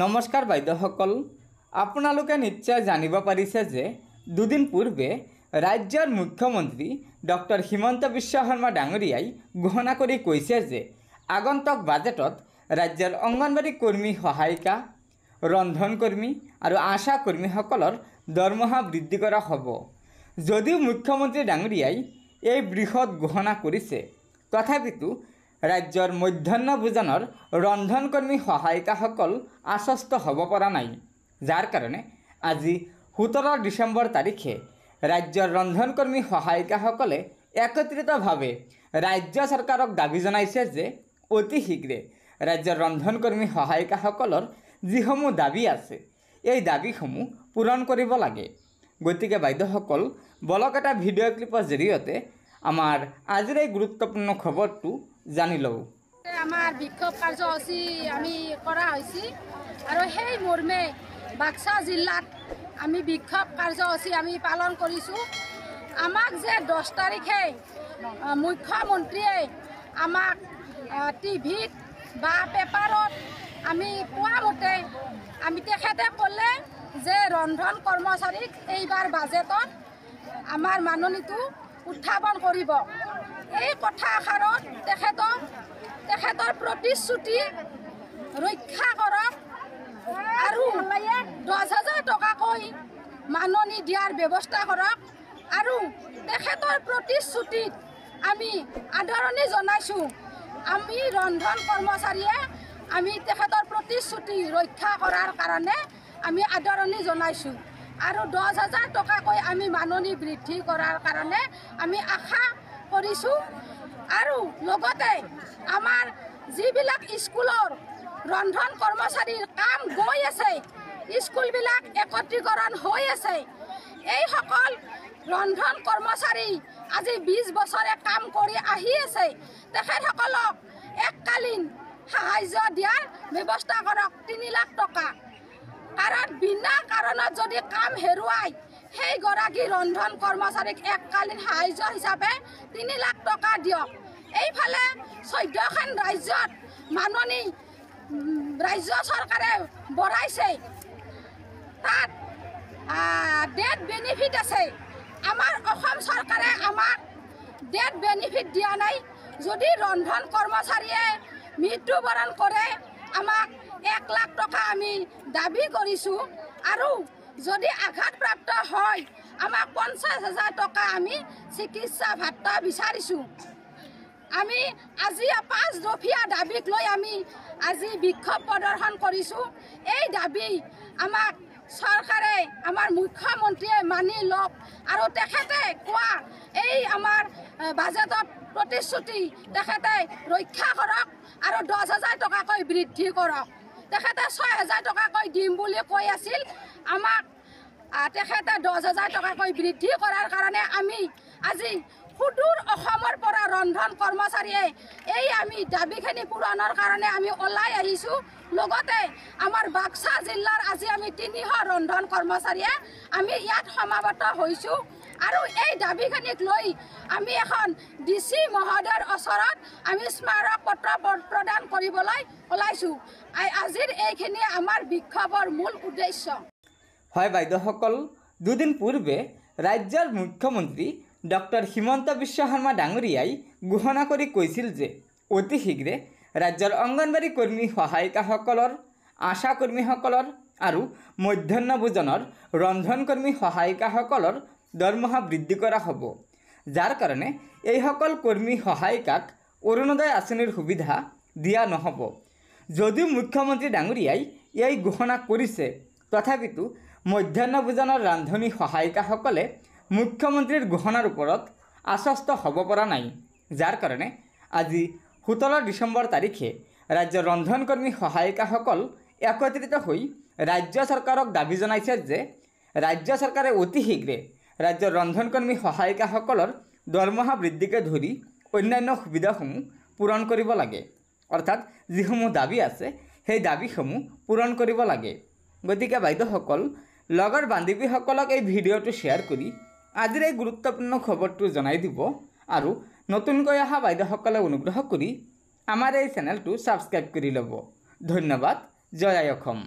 নমস্কাৰ বাইদেউসকল, আপোনালোকে নিশ্চয় জানিব পাৰিছে যে দুদিন পূৰ্বে ৰাজ্যৰ মুখ্যমন্ত্ৰী ডক্টৰ হিমন্ত বিশ্ব শৰ্মা ডাঙৰীয়াই ঘোষণা কৰি কৈছে যে আগন্তুক বাজেটত ৰাজ্যৰ অংগনবাড়ী কৰ্মী সহায়িকা, ৰন্ধন কৰ্মী আৰু আশা কৰ্মীসকলৰ দৰমহা বৃদ্ধি কৰা হ'ব। যদিও মুখ্যমন্ত্ৰী ডাঙৰীয়াই এই বৃহৎ ঘোষণা কৰিছে, তথাপিতো ৰাজ্যৰ মধ্যাহ্ন ভোজনৰ ৰন্ধন কৰ্মী সহায়িকাসকল আশ্বস্ত হ'ব পৰা নাই, যাৰ কাৰণে আজি 17 ডিচেম্বৰ তাৰিখে ৰাজ্যৰ ৰন্ধন কৰ্মী সহায়িকাসকলে একত্ৰিতভাৱে ৰাজ্য চৰকাৰক দাবী জনাইছে যে অতি শীঘ্ৰে ৰাজ্যৰ ৰন্ধন কৰ্মী সহায়িকাসকলৰ যিসমূহ দাবী আছে এই দাবীসমূহ পূৰণ কৰিব লাগে। গতিকে বাইদেউসকল, বলক এটা ভিডিঅ' ক্লিপৰ জৰিয়তে আমাৰ আজিৰ এই গুৰুত্বপূৰ্ণ খবৰটো জানি লওঁ। আমাৰ বিক্ষোভ কাৰ্যসূচী আমি কৰা হৈছে আৰু সেই মৰ্মে বাক্সা জিলাত আমি বিক্ষোভ কাৰ্যসূচী আমি পালন কৰিছোঁ। আমাক যে 10 তাৰিখে মুখ্যমন্ত্ৰীয়ে আমাক টিভিত বা পেপাৰত আমি পোৱা মতে তেখেতে ক'লে যে ৰন্ধন কৰ্মচাৰীক এইবাৰ বাজেটত আমাৰ মাননীটো উত্থাপন কৰিব। এই কথাষাৰত তেখেতৰ প্ৰতিশ্ৰুতি ৰক্ষা কৰক আৰু 10,000 টকাকৈ মাননি দিয়াৰ ব্যৱস্থা কৰক আৰু তেখেতৰ প্ৰতিশ্ৰুতিত আমি আদৰণি জনাইছোঁ। আমি ৰন্ধন কৰ্মচাৰীয়ে আমি তেখেতৰ প্ৰতিশ্ৰুতি ৰক্ষা কৰাৰ কাৰণে আমি আদৰণি জনাইছোঁ আৰু 10,000 টকাকৈ আমি মাননি বৃদ্ধি কৰাৰ কাৰণে আমি আশা কৰিছোঁ। আৰু লগতে আমাৰ যিবিলাক স্কুলৰ ৰন্ধন কৰ্মচাৰীৰ কাম গৈ আছে, স্কুলবিলাক একত্ৰীকৰণ হৈ আছে, এইসকল ৰন্ধন কৰ্মচাৰী আজি 20 বছৰে কাম কৰি আহি আছে, তেখেতসকলক এককালীন সাহায্য দিয়াৰ ব্যৱস্থা কৰক 3 লাখ টকা। কাৰণ বিনা কাৰণত যদি কাম হেৰুৱাই সেইগৰাকী ৰন্ধন কৰ্মচাৰীক এককালীন সাহায্য হিচাপে 3 লাখ টকা দিয়ক। এইফালে 14খন ৰাজ্যত মাননি ৰাজ্য চৰকাৰে বঢ়াইছে, তাত ডেথ বেনিফিট আছে। আমাৰ অসম চৰকাৰে আমাক ডেথ বেনিফিট দিয়া নাই। যদি ৰন্ধন কৰ্মচাৰীয়ে মৃত্যুবৰণ কৰে আমাক 1 লাখ টকা আমি দাবী কৰিছোঁ আৰু যদি আঘাতপ্ৰাপ্ত হয় আমাক 50,000 টকা আমি চিকিৎসা ভাত্তা বিচাৰিছোঁ। আমি আজি 5 দফীয়া দাবীক লৈ আমি আজি বিক্ষোভ প্ৰদৰ্শন কৰিছোঁ। এই দাবী আমাক চৰকাৰে, আমাৰ মুখ্যমন্ত্ৰীয়ে মানি লওক আৰু তেখেতে কোৱা এই আমাৰ বাজেটত প্ৰতিশ্ৰুতি তেখেতে ৰক্ষা কৰক আৰু 10,000 টকাকৈ বৃদ্ধি কৰক। তেখেতে 6,000 টকাকৈ দিম বুলি কৈ আছিল, আমাক তেখেতে 10,000 টকাকৈ বৃদ্ধি কৰাৰ কাৰণে আমি আজি সুদূৰ অসমৰ পৰা ৰন্ধন কৰ্মচাৰীয়ে এই আমি দাবীখিনি পূৰণৰ কাৰণে আমি ওলাই আহিছোঁ। লগতে আমাৰ বাক্সা জিলাৰ আজি আমি 300 ৰন্ধন কৰ্মচাৰীয়ে আমি ইয়াত সমাবেত হৈছোঁ আৰু এই দাবীখিনিক লৈ আমি এখন DC মহোদয়ৰ ওচৰত আমি স্মাৰক পত্ৰ প্ৰদান কৰিবলৈ ওলাইছোঁ। আজিৰ এইখিনি আমাৰ বিক্ষোভৰ মূল উদ্দেশ্য। হয় বাইদেউসকল, দুদিন পূৰ্বে ৰাজ্যৰ মুখ্যমন্ত্ৰী ডক্টৰ হিমন্ত বিশ্ব শৰ্মা ডাঙৰীয়াই ঘোষণা কৰি কৈছিল যে অতি শীঘ্ৰে ৰাজ্যৰ অংগনবাড়ী কৰ্মী সহায়িকাসকলৰ, আশা কৰ্মীসকলৰ আৰু মধ্যাহ্ন ভোজনৰ ৰন্ধন কৰ্মী সহায়িকাসকলৰ দৰমহা বৃদ্ধি কৰা হ'ব, যাৰ কাৰণে এইসকল কৰ্মী সহায়িকাক অৰুণোদয় আঁচনিৰ সুবিধা দিয়া নহ'ব। যদিও মুখ্যমন্ত্ৰী ডাঙৰীয়াই এই ঘোষণা কৰিছে, তথাপিতো মধ্যাহ্ন ভোজনৰ ৰান্ধনী সহায়িকাসকলে মুখ্যমন্ত্ৰীৰ ঘোষণাৰ ওপৰত আশ্বস্ত হ'ব পৰা নাই, যাৰ কাৰণে আজি 17 ডিচেম্বৰ তাৰিখে ৰাজ্যৰ ৰন্ধন কৰ্মী সহায়িকাসকল একত্ৰিত হৈ ৰাজ্য চৰকাৰক দাবী জনাইছে যে ৰাজ্য চৰকাৰে অতি শীঘ্ৰে ৰাজ্যৰ ৰন্ধন কৰ্মী সহায়িকাসকলৰ দৰমহা বৃদ্ধিকে ধৰি অন্যান্য সুবিধাসমূহ পূৰণ কৰিব লাগে। অৰ্থাৎ যিসমূহ দাবী আছে সেই দাবীসমূহ পূৰণ কৰিব লাগে। গতিকে বাইদেউসকল, লগৰ বান্ধৱীসকলক এই ভিডিঅ'টো শ্বেয়াৰ কৰি আজিৰ এই গুৰুত্বপূৰ্ণ খবৰটো জনাই দিব আৰু নতুনকৈ অহা বাইদেউসকলে অনুগ্ৰহ কৰি আমাৰ এই চেনেলটো ছাবস্ক্ৰাইব কৰি ল'ব। ধন্যবাদ। জয় আই অসম।